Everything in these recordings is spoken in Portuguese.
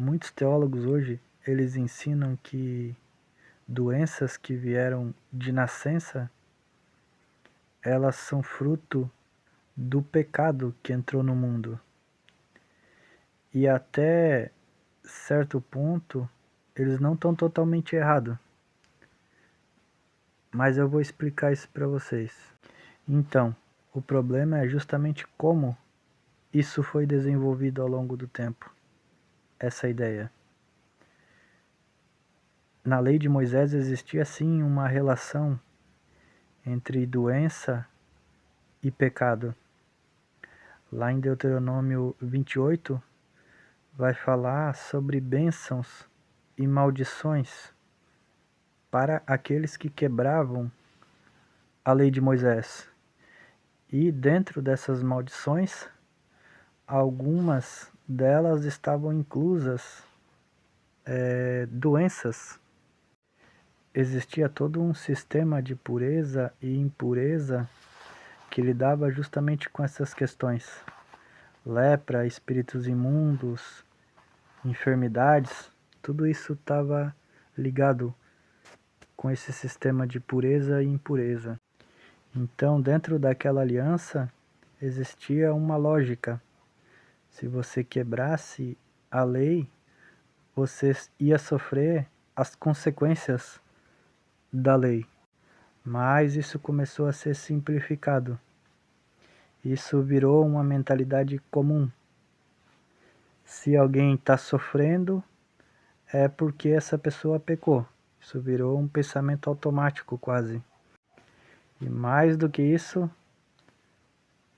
Muitos teólogos hoje, eles ensinam que doenças que vieram de nascença, elas são fruto do pecado que entrou no mundo. E até certo ponto, eles não estão totalmente errados. Mas eu vou explicar isso para vocês. Então, o problema é justamente como isso foi desenvolvido ao longo do tempo. Essa ideia. Na lei de Moisés existia sim uma relação entre doença e pecado. Lá em Deuteronômio 28, vai falar sobre bênçãos e maldições para aqueles que quebravam a lei de Moisés. E dentro dessas maldições, algumas delas estavam inclusas doenças. Existia todo um sistema de pureza e impureza que lidava justamente com essas questões. Lepra, espíritos imundos, enfermidades, tudo isso estava ligado com esse sistema de pureza e impureza. Então, dentro daquela aliança, existia uma lógica. Se você quebrasse a lei, você ia sofrer as consequências da lei. Mas isso começou a ser simplificado. Isso virou uma mentalidade comum. Se alguém está sofrendo, é porque essa pessoa pecou. Isso virou um pensamento automático quase. E mais do que isso,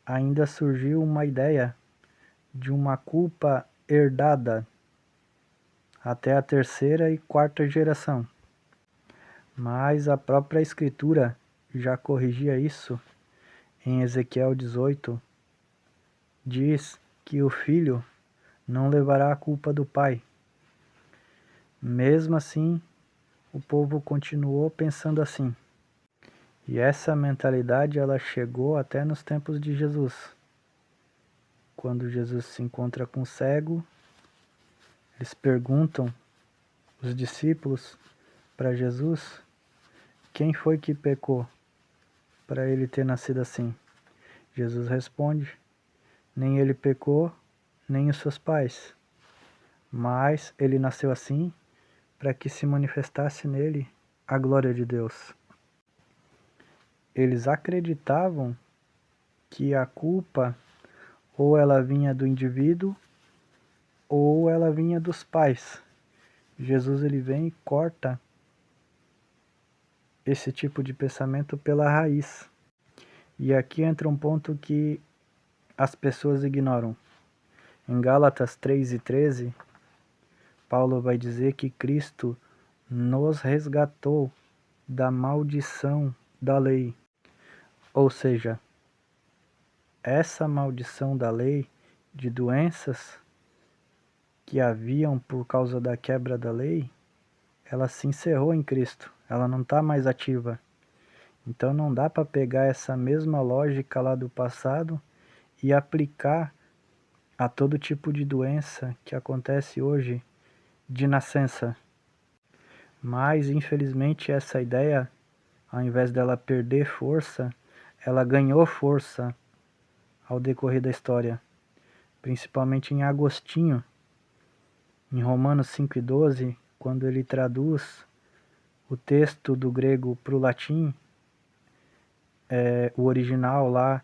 ainda surgiu uma ideia de uma culpa herdada até a terceira e quarta geração. Mas a própria Escritura já corrigia isso. Em Ezequiel 18, diz que o filho não levará a culpa do pai. Mesmo assim, o povo continuou pensando assim. E essa mentalidade ela chegou até nos tempos de Jesus. Quando Jesus se encontra com o cego, eles perguntam, os discípulos, para Jesus, quem foi que pecou para ele ter nascido assim? Jesus responde, nem ele pecou, nem os seus pais, mas ele nasceu assim para que se manifestasse nele a glória de Deus. Eles acreditavam que a culpa ou ela vinha do indivíduo ou ela vinha dos pais. Jesus ele vem e corta esse tipo de pensamento pela raiz. E aqui entra um ponto que as pessoas ignoram. Em Gálatas 3:13, Paulo vai dizer que Cristo nos resgatou da maldição da lei. Ou seja, essa maldição da lei de doenças que haviam por causa da quebra da lei, ela se encerrou em Cristo, ela não está mais ativa. Então não dá para pegar essa mesma lógica lá do passado e aplicar a todo tipo de doença que acontece hoje de nascença. Mas infelizmente essa ideia, ao invés dela perder força, ela ganhou força ao decorrer da história, principalmente em Agostinho, em Romanos 5:12, quando ele traduz o texto do grego para o latim, o original lá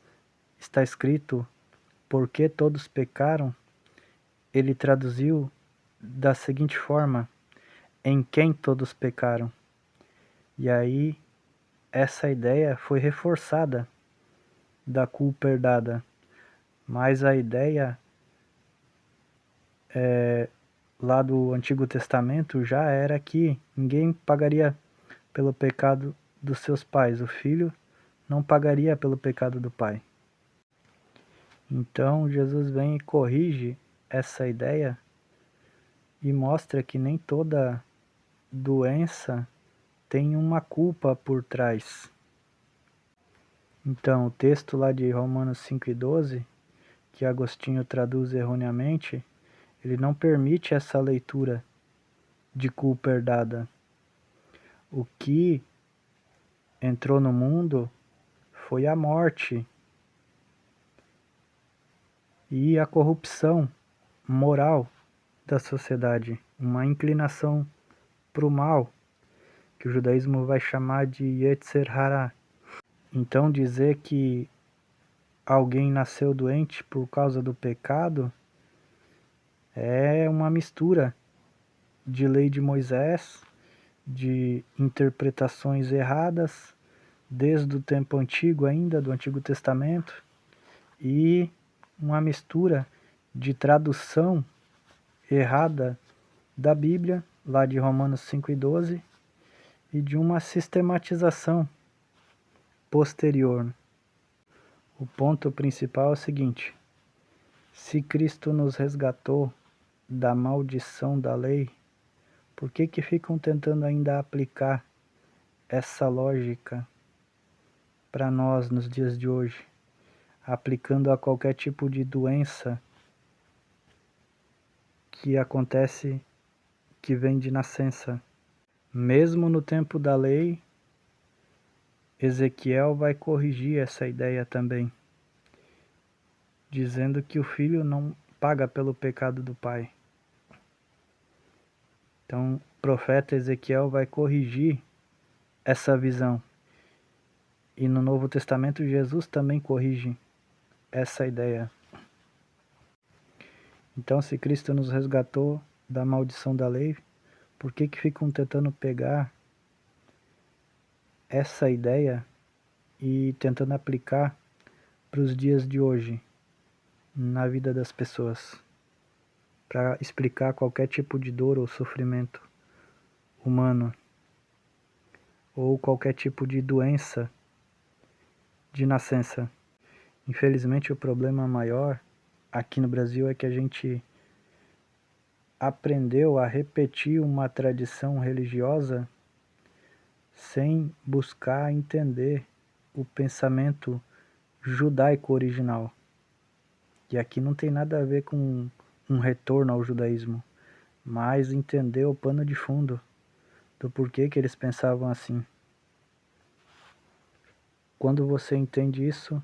está escrito, porque todos pecaram, ele traduziu da seguinte forma, em quem todos pecaram. E aí essa ideia foi reforçada da culpa herdada, mas a ideia lá do Antigo Testamento já era que ninguém pagaria pelo pecado dos seus pais, o filho não pagaria pelo pecado do pai. Então Jesus vem e corrige essa ideia e mostra que nem toda doença tem uma culpa por trás. Então o texto lá de Romanos 5:12, que Agostinho traduz erroneamente, ele não permite essa leitura de culpa herdada. O que entrou no mundo foi a morte e a corrupção moral da sociedade, uma inclinação para o mal, que o judaísmo vai chamar de Yetzer Hara. Então dizer que alguém nasceu doente por causa do pecado é uma mistura de lei de Moisés, de interpretações erradas, desde o tempo antigo ainda, do Antigo Testamento, e uma mistura de tradução errada da Bíblia, lá de Romanos 5:12, e de uma sistematização posterior. O ponto principal é o seguinte: se Cristo nos resgatou da maldição da lei, por que ficam tentando ainda aplicar essa lógica para nós nos dias de hoje, aplicando a qualquer tipo de doença que acontece, que vem de nascença? Mesmo no tempo da lei, Ezequiel vai corrigir essa ideia também, dizendo que o filho não paga pelo pecado do pai. Então, o profeta Ezequiel vai corrigir essa visão. E no Novo Testamento, Jesus também corrige essa ideia. Então, se Cristo nos resgatou da maldição da lei, por que ficam tentando pegar essa ideia e tentando aplicar para os dias de hoje na vida das pessoas, para explicar qualquer tipo de dor ou sofrimento humano, ou qualquer tipo de doença de nascença? Infelizmente, o problema maior aqui no Brasil é que a gente aprendeu a repetir uma tradição religiosa sem buscar entender o pensamento judaico original. E aqui não tem nada a ver com um retorno ao judaísmo, mas entender o pano de fundo do porquê que eles pensavam assim. Quando você entende isso,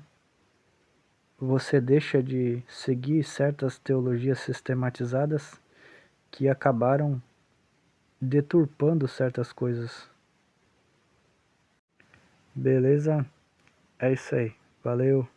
você deixa de seguir certas teologias sistematizadas que acabaram deturpando certas coisas. Beleza? É isso aí. Valeu!